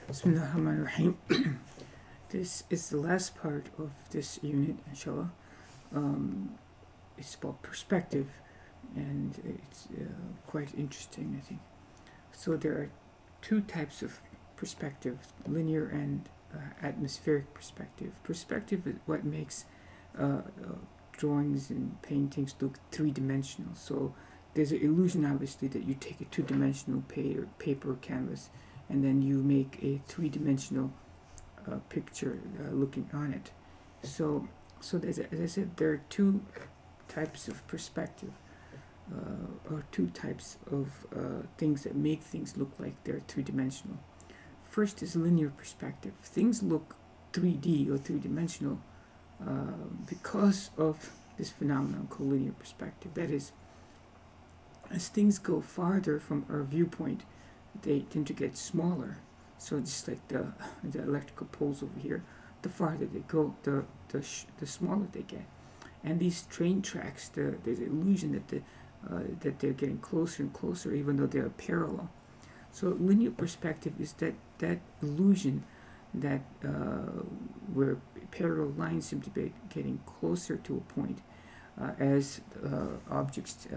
Bismillahirrahmanirrahim. This is the last part of this unit, inshallah. It's about perspective, and it's quite interesting, I think. So there are two types of perspective: linear and atmospheric perspective. Perspective is what makes drawings and paintings look three-dimensional. So there's an illusion, obviously, that you take a two-dimensional paper or canvas, and then you make a three-dimensional picture looking on it. So as I said, there are two types of perspective, or two types of things that make things look like they're three-dimensional. First is linear perspective. Things look 3D or three-dimensional because of this phenomenon called linear perspective. That is, as things go farther from our viewpoint, they tend to get smaller. So just like the electrical poles over here, the farther they go, the smaller they get. And these train tracks, there's an illusion that they're getting closer and closer, even though they're parallel. So linear perspective is that illusion that where parallel lines seem to be getting closer to a point as objects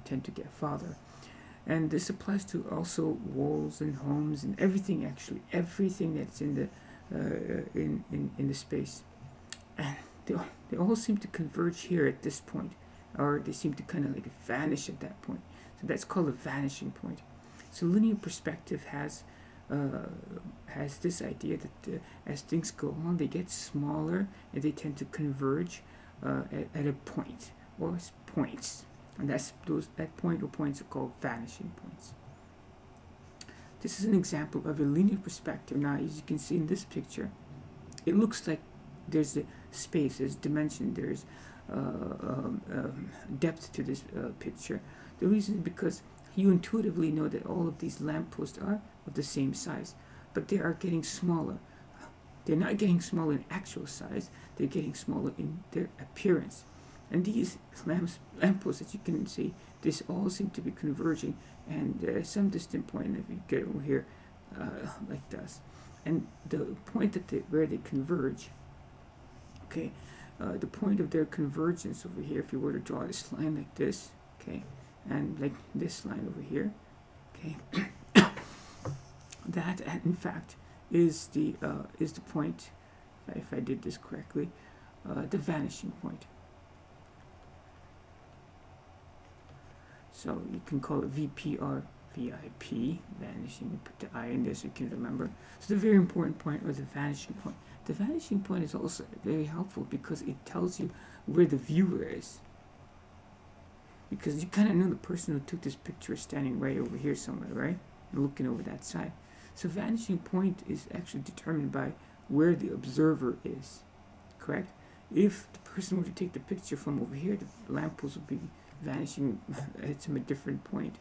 tend to get farther. And this applies to also walls and homes and everything, actually, everything that's in the space. And they all seem to converge here at this point, or they seem to kind of like vanish at that point. So that's called a vanishing point. So linear perspective has this idea that as things go on, they get smaller and they tend to converge at a point or points. And that point or points are called vanishing points. This is an example of a linear perspective. Now, as you can see in this picture, it looks like there's a space, there's dimension, there's depth to this picture. The reason is because you intuitively know that all of these lampposts are of the same size, but they are getting smaller. They're not getting smaller in actual size, they're getting smaller in their appearance. And these lampposts, as you can see, this all seem to be converging, and at some distant point, if you get over here, like this, and the point where they converge, okay, the point of their convergence over here, if you were to draw this line like this, okay, and like this line over here, okay, that in fact is the point, if I did this correctly, the vanishing point. So you can call it VP or VIP, vanishing, put the I in there so you can remember. So the very important point was the vanishing point. The vanishing point is also very helpful because it tells you where the viewer is. Because you kind of know the person who took this picture is standing right over here somewhere, right? And looking over that side. So vanishing point is actually determined by where the observer is, correct? If the person were to take the picture from over here, the lamppost would be vanishing at some different point.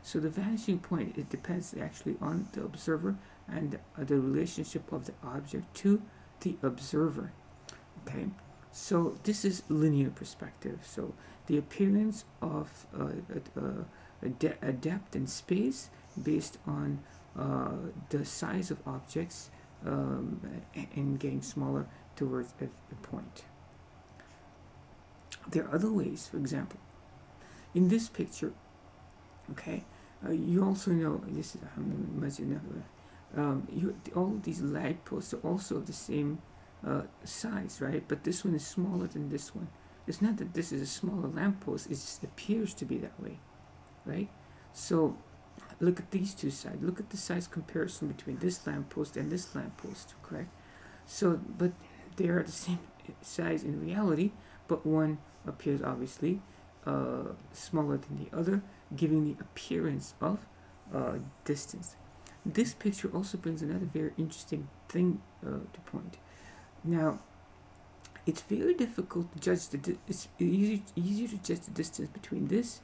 So the vanishing point, it depends actually on the observer and the relationship of the object to the observer. Okay, so this is linear perspective. So the appearance of a depth in space based on the size of objects and getting smaller towards a point. There are other ways, for example, in this picture, okay, you also know, this is all of these light posts are also the same size, right? But this one is smaller than this one. It's not that this is a smaller lamppost, it just appears to be that way, right? So look at these two sides. Look at the size comparison between this lamppost and this lamppost, correct? So, but they are the same size in reality, but one appears obviously smaller than the other, giving the appearance of distance. This picture also brings another very interesting thing to point. Now, it's very difficult to judge it's easier to judge the distance between this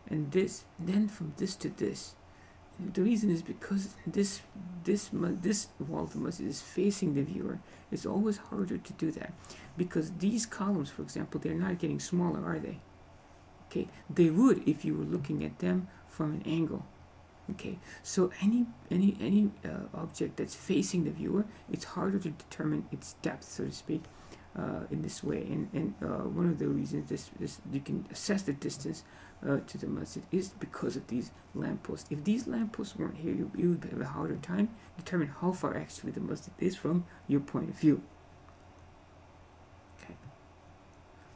and this, and then from this to this. The reason is because this wall of the masjid is facing the viewer. It's always harder to do that because these columns, for example, they're not getting smaller, are they? Okay, they would if you were looking at them from an angle. Okay, so any object that's facing the viewer, it's harder to determine its depth, so to speak, in this way. And one of the reasons this you can assess the distance to the masjid is because of these lampposts. If these lampposts weren't here, you would have a harder time determine how far actually the masjid is from your point of view. Okay.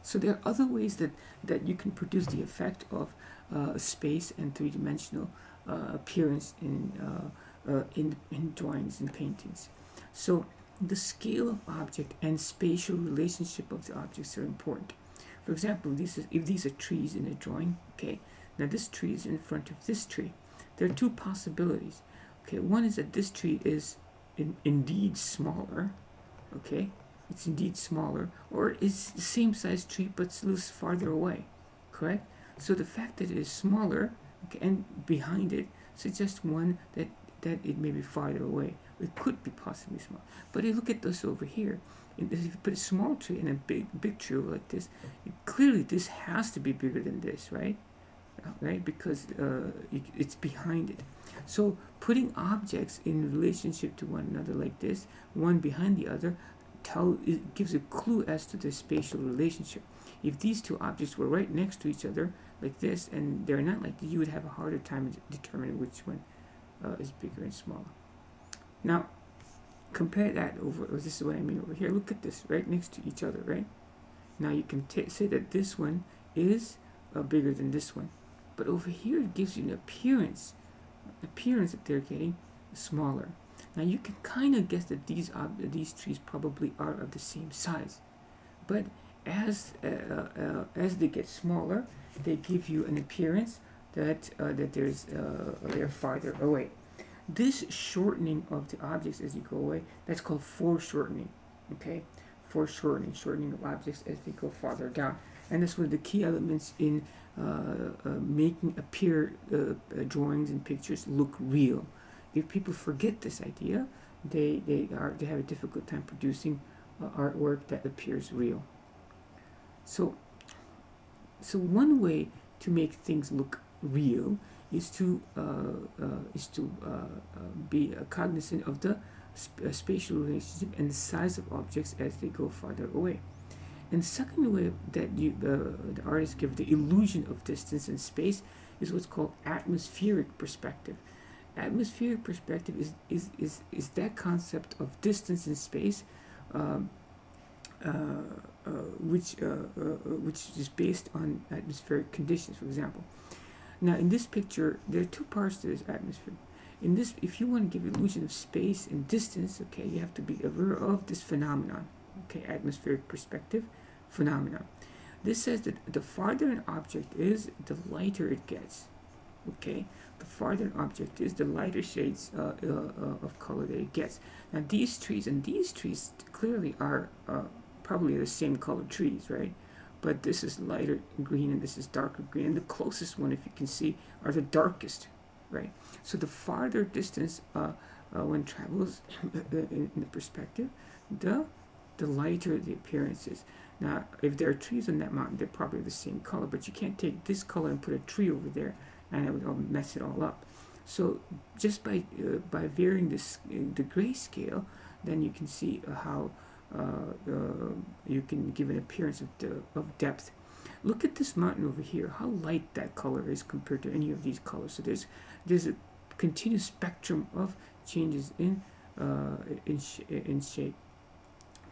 So there are other ways that you can produce the effect of space and three-dimensional appearance in drawings and paintings. So the scale of object and spatial relationship of the objects are important. For example, if these are trees in a drawing, okay, now this tree is in front of this tree. There are two possibilities. Okay, one is that this tree is indeed smaller, okay, it's indeed smaller, or it's the same size tree but it's a little farther away, correct? So the fact that it is smaller, okay, and behind it suggests one that it may be farther away. It could be possibly small. But if you look at this over here, if you put a small tree and a big tree like this, clearly this has to be bigger than this, right? Right, because it's behind it. So putting objects in relationship to one another like this, one behind the other, it gives a clue as to the spatial relationship. If these two objects were right next to each other like this, and they're not like this, you would have a harder time determining which one is bigger and smaller. Now, compare that over, this is what I mean over here. Look at this, right next to each other, right? Now you can say that this one is bigger than this one. But over here, it gives you an appearance that they're getting smaller. Now you can kind of guess that these trees probably are of the same size. But as they get smaller, they give you an appearance that they're farther away. This shortening of the objects as you go away, that's called foreshortening. Okay, shortening of objects as they go farther down, and that's one of the key elements in making drawings and pictures look real. If people forget this idea, they have a difficult time producing artwork that appears real. So one way to make things look real is to be cognizant of the spatial relationship and the size of objects as they go farther away. And the second way that the artists give the illusion of distance and space is what's called atmospheric perspective. Atmospheric perspective is that concept of distance and space, which is based on atmospheric conditions. For example, now in this picture, there are two parts to this atmosphere. In this, if you want to give illusion of space and distance, okay, you have to be aware of this phenomenon. Okay, atmospheric perspective phenomenon. This says that the farther an object is, the lighter it gets. Okay, the farther an object is, the lighter shades of color that it gets. Now these trees clearly are probably the same colored trees, right? But this is lighter green and this is darker green, and the closest one, if you can see, are the darkest, right? So the farther distance one travels in the perspective, the lighter the appearance is. Now, if there are trees on that mountain, they're probably the same color, but you can't take this color and put a tree over there, and it would all mess it all up. So just by varying the grayscale, then you can see how you can give an appearance of depth. Look at this mountain over here, how light that color is compared to any of these colors. So there's a continuous spectrum of changes in shape.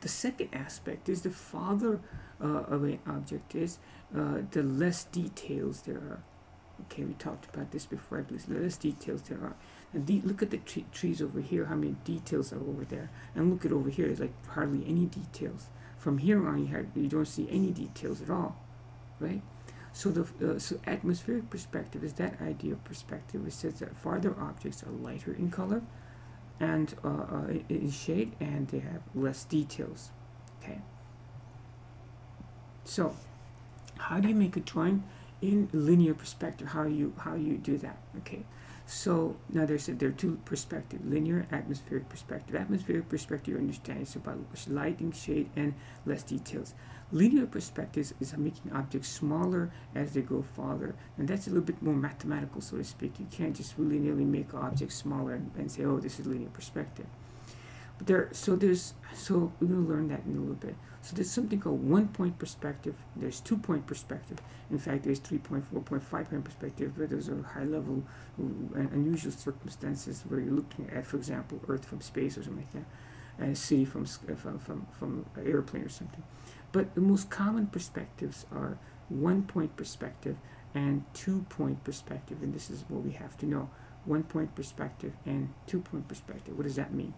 The second aspect is the farther of an object is, the less details there are. Okay, we talked about this before, I believe. The less details there are. And look at the trees over here, how many details are over there. And look at over here, there's like hardly any details. From here on, you don't see any details at all, right? So so atmospheric perspective is that idea of perspective. It says that farther objects are lighter in color and in shade, and they have less details. Okay. So, how do you make a drawing in linear perspective? How do you do that? Okay. So now there are two perspectives: linear, atmospheric perspective. Atmospheric perspective, you understand, it's about lighting, shade, and less details. Linear perspectives is making objects smaller as they go farther, and that's a little bit more mathematical, so to speak. You can't just willy-nilly make objects smaller and say, oh, this is linear perspective. But so we're going to learn that in a little bit. So there's something called 1-point perspective. There's 2-point perspective. In fact, there's 3-point, 4-point, 5-point perspective, but those are high-level and unusual circumstances where you're looking at, for example, Earth from space or something like that, and a city from an airplane or something. But the most common perspectives are 1-point perspective and 2-point perspective, and this is what we have to know. 1-point perspective and 2-point perspective. What does that mean?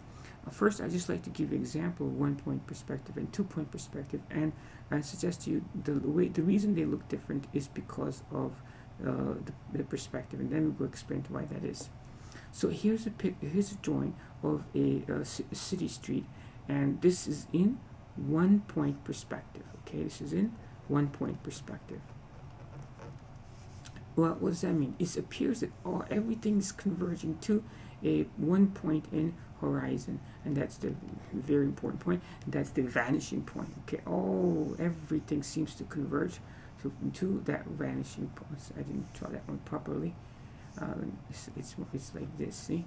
First, I'd just like to give you an example of 1-point perspective and 2-point perspective, and I suggest to you the reason they look different is because of the perspective, and then we'll explain to why that is. So here's a drawing of a city street, and this is in 1-point perspective. Okay, this is in 1-point perspective. Well, what does that mean? It appears that everything is converging to a 1 point in horizon, and that's the very important point. That's the vanishing point. Okay, everything seems to converge to that vanishing point. I didn't draw that one properly. It's like this. See?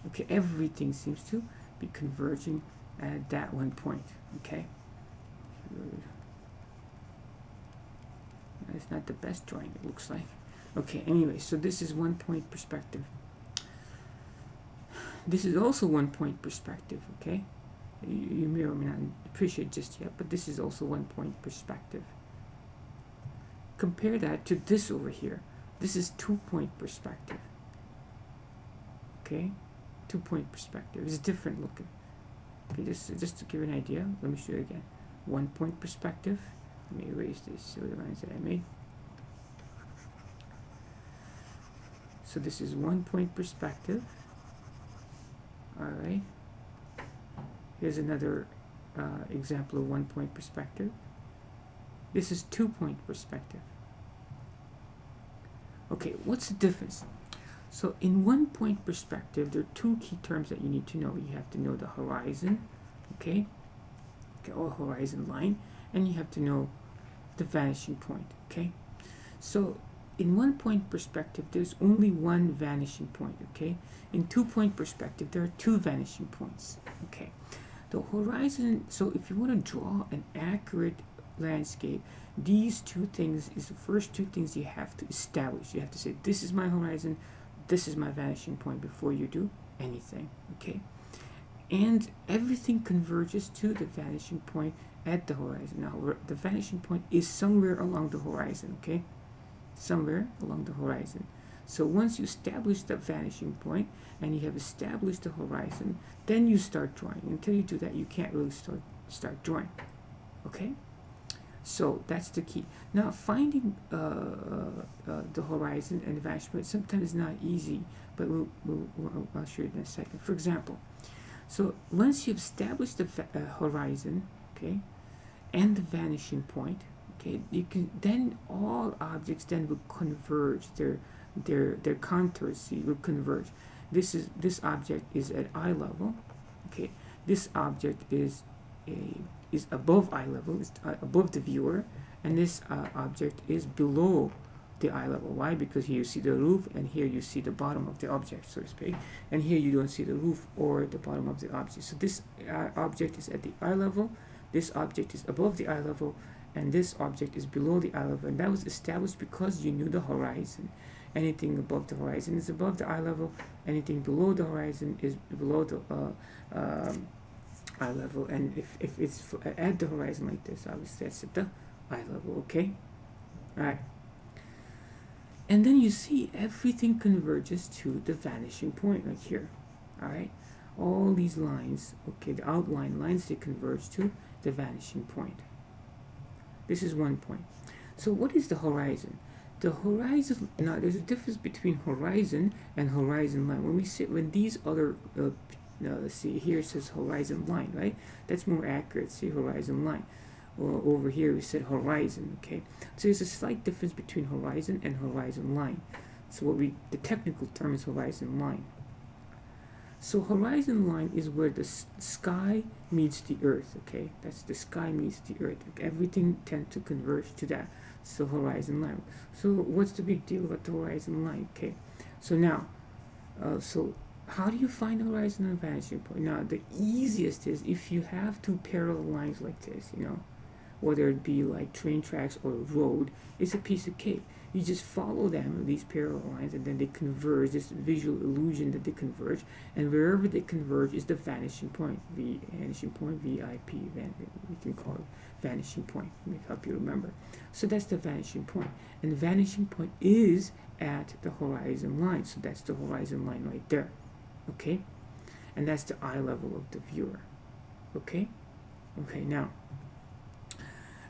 Okay, everything seems to be converging at that 1 point. Okay. It's not the best drawing, it looks like. Okay, anyway, so this is 1-point perspective. This is also 1-point perspective, okay? You may or may not appreciate just yet, but this is also 1-point perspective. Compare that to this over here. This is 2-point perspective. Okay? 2-point perspective. It's different looking. Okay, just to give you an idea, let me show you again. 1-point perspective. Let me erase these silly lines that I made. So this is 1-point perspective. Alright. Here's another example of 1-point perspective. This is 2-point perspective. Okay, what's the difference? So in 1-point perspective, there are 2 key terms that you need to know. You have to know the horizon, okay, or horizon line, and you have to know the vanishing point, okay? So in 1-point perspective, there's only one vanishing point, okay? In 2-point perspective, there are 2 vanishing points, okay? The horizon, so if you want to draw an accurate landscape, these 2 things is the first 2 things you have to establish. You have to say, this is my horizon, this is my vanishing point before you do anything, okay? And everything converges to the vanishing point at the horizon. Now, the vanishing point is somewhere along the horizon, okay? Somewhere along the horizon. So once you establish the vanishing point and you have established the horizon, then you start drawing. Until you do that, you can't really start drawing, okay? So that's the key. Now, finding the horizon and the vanishing point sometimes is not easy, but I'll show you in a second. For example, so once you've established the horizon, okay, and the vanishing point, okay, you can then all objects then will converge. Their contours, see, will converge. This object is at eye level, okay. This object is above eye level, is above the viewer, and this object is below the eye level. Why? Because here you see the roof, and here you see the bottom of the object, so to speak, and here you don't see the roof or the bottom of the object. So this object is at the eye level, this object is above the eye level, and this object is below the eye level, and that was established because you knew the horizon. Anything above the horizon is above the eye level, anything below the horizon is below the eye level, and if it's at the horizon like this, obviously that's at the eye level, okay? Alright. And then you see everything converges to the vanishing point right here, alright? All these lines, okay, the outline lines, they converge to the vanishing point. This is 1 point. So what is the horizon? The horizon, now there's a difference between horizon and horizon line. When these other let's see, here it says horizon line, right? That's more accurate, see, horizon line. Well, over here we said horizon, okay? So there's a slight difference between horizon and horizon line. So the technical term is horizon line. So horizon line is where the sky meets the earth, okay? That's the sky meets the earth. Everything tends to converge to that. So horizon line. So what's the big deal about the horizon line? Okay, so now, so how do you find the horizon and vanishing point? Now, the easiest is if you have two parallel lines like this, you know, whether it be like train tracks or a road, it's a piece of cake. You just follow them, these parallel lines, and then they converge, this visual illusion that they converge, and wherever they converge is the vanishing point, vanishing point, VIP, we can call it vanishing point, let me help you remember. So that's the vanishing point, and the vanishing point is at the horizon line, so that's the horizon line right there, okay? And that's the eye level of the viewer, okay? Okay, now,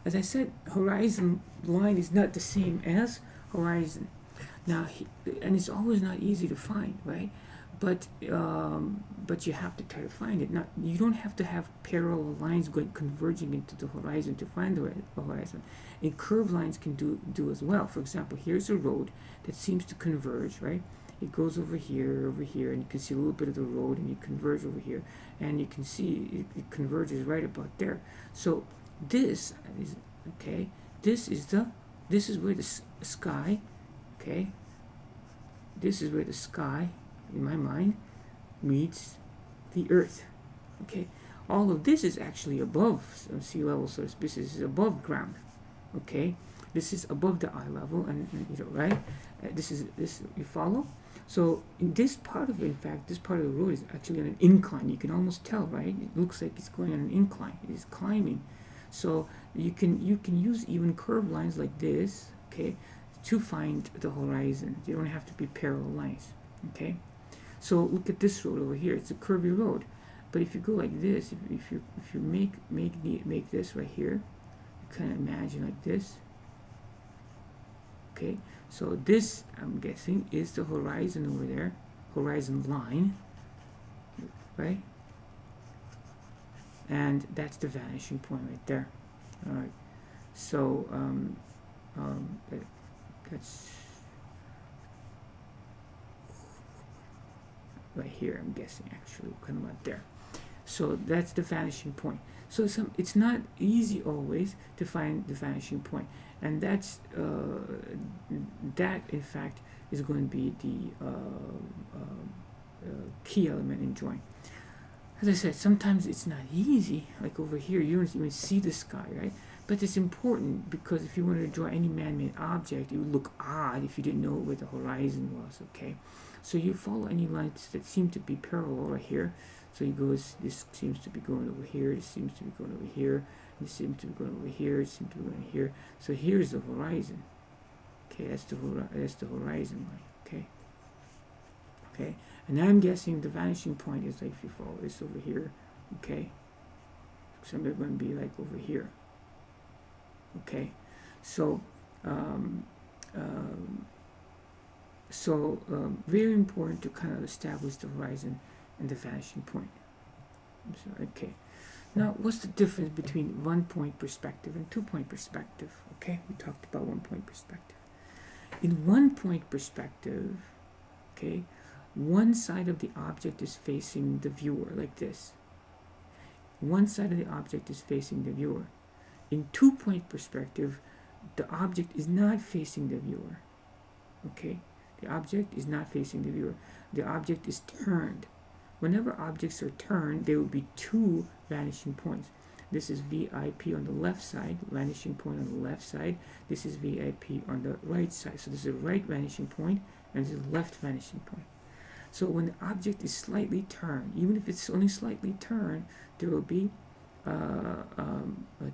as I said, horizon line is not the same as horizon. Now, and it's always not easy to find, right? But you have to try to find it. Now, you don't have to have parallel lines converging into the horizon to find the horizon. And curved lines can do as well. For example, here's a road that seems to converge, right? It goes over here, and you can see a little bit of the road, and you converge over here, and you can see it converges right about there. So this is, okay, this is where the sky, okay, this is where the sky, in my mind, meets the earth, okay. All of this is actually above sea level, so this is above ground, okay. This is above the eye level, and you know, right, this you follow. So in this part of it, in fact, this part of the road is actually on an incline. You can almost tell, right? It looks like it's going on an incline. It is climbing. So you can use even curved lines like this, okay, to find the horizon. They don't have to be parallel lines, okay. So look at this road over here. It's a curvy road, but if you go like this, if you make this right here, you kind of imagine like this, okay. So this, I'm guessing, is the horizon over there, horizon line, right? And that's the vanishing point right there. All right. So that's right here, I'm guessing, actually, kind of right there. So that's the vanishing point. So it's not easy always to find the vanishing point, and that's that in fact is going to be the key element in drawing. As I said, sometimes it's not easy. Like over here, you don't even see the sky, right? But it's important because if you wanted to draw any man-made object, it would look odd if you didn't know where the horizon was, okay? So you follow any lines that seem to be parallel right here. So you go, this seems to be going over here, this seems to be going over here, this seems to be going over here, this seems to be going here. So here's the horizon. Okay, that's the horizon line, okay? Okay, and now I'm guessing the vanishing point is like, if you follow this over here, okay? So they're going to be like over here. Okay, so very important to kind of establish the horizon and the vanishing point. So, okay, now what's the difference between 1-point perspective and 2-point perspective? Okay, we talked about 1-point perspective. In 1-point perspective, okay, one side of the object is facing the viewer like this. One side of the object is facing the viewer. In 2-point perspective, the object is not facing the viewer. Okay, the object is not facing the viewer. The object is turned. Whenever objects are turned, there will be two vanishing points. This is VIP on the left side, vanishing point on the left side. This is VIP on the right side. So this is a right vanishing point, and this is a left vanishing point. So when the object is slightly turned, even if it's only slightly turned, there will be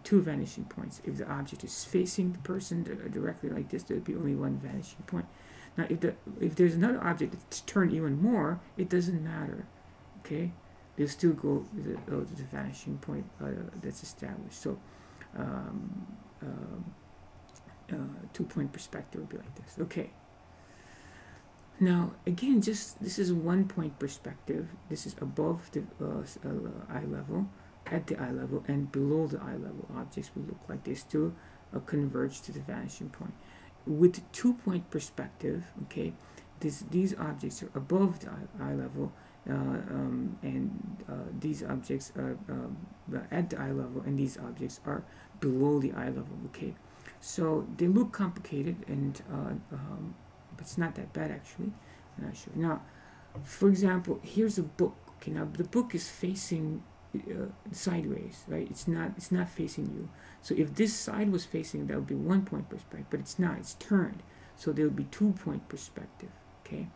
two vanishing points. If the object is facing the person directly like this, there will be only one vanishing point. Now, if there's another object that's turned even more, it doesn't matter. Okay, they'll still go to the vanishing point that's established. So, 2-point perspective would be like this. Okay. Now, again, this is 1-point perspective. This is above the eye level, at the eye level, and below the eye level. Objects will look like they still converge to the vanishing point. With the 2-point perspective, okay, these objects are above the eye level, these objects are at the eye level, and these objects are below the eye level. Okay, so they look complicated, and but it's not that bad actually. I'm not sure. Now, for example, here's a book. Okay, now the book is facing sideways, right? It's not facing you. So if this side was facing, that would be 1 point perspective, but it's not. It's turned, so there will be 2 point perspective. Okay,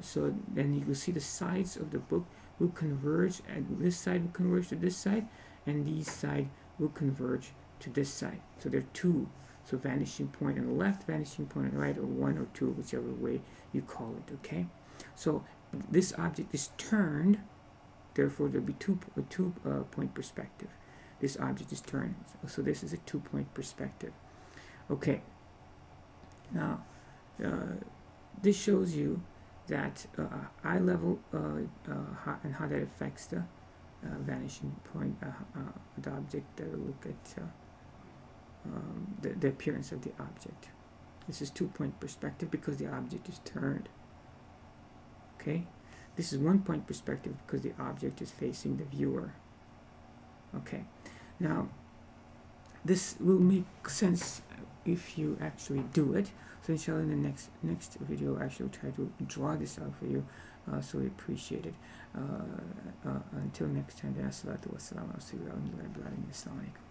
so then you will see the sides of the book will converge, and this side will converge to this side, and these side will converge to this side. So there are 2. So vanishing point on the left, vanishing point on the right, or 1 or 2, whichever way you call it. Okay, so this object is turned, therefore there will be 2 point perspective. This object is turned, so this is a 2 point perspective. Okay, now this shows you that eye level and how that affects the vanishing point, the object. Look at the appearance of the object. This is 2 point perspective because the object is turned. Okay, this is 1 point perspective because the object is facing the viewer. Okay, now this will make sense if you actually do it. So inshallah, in the next video, I shall try to draw this out for you. So we appreciate it. Until next time, then assalatu wassalamu ala rasulillah.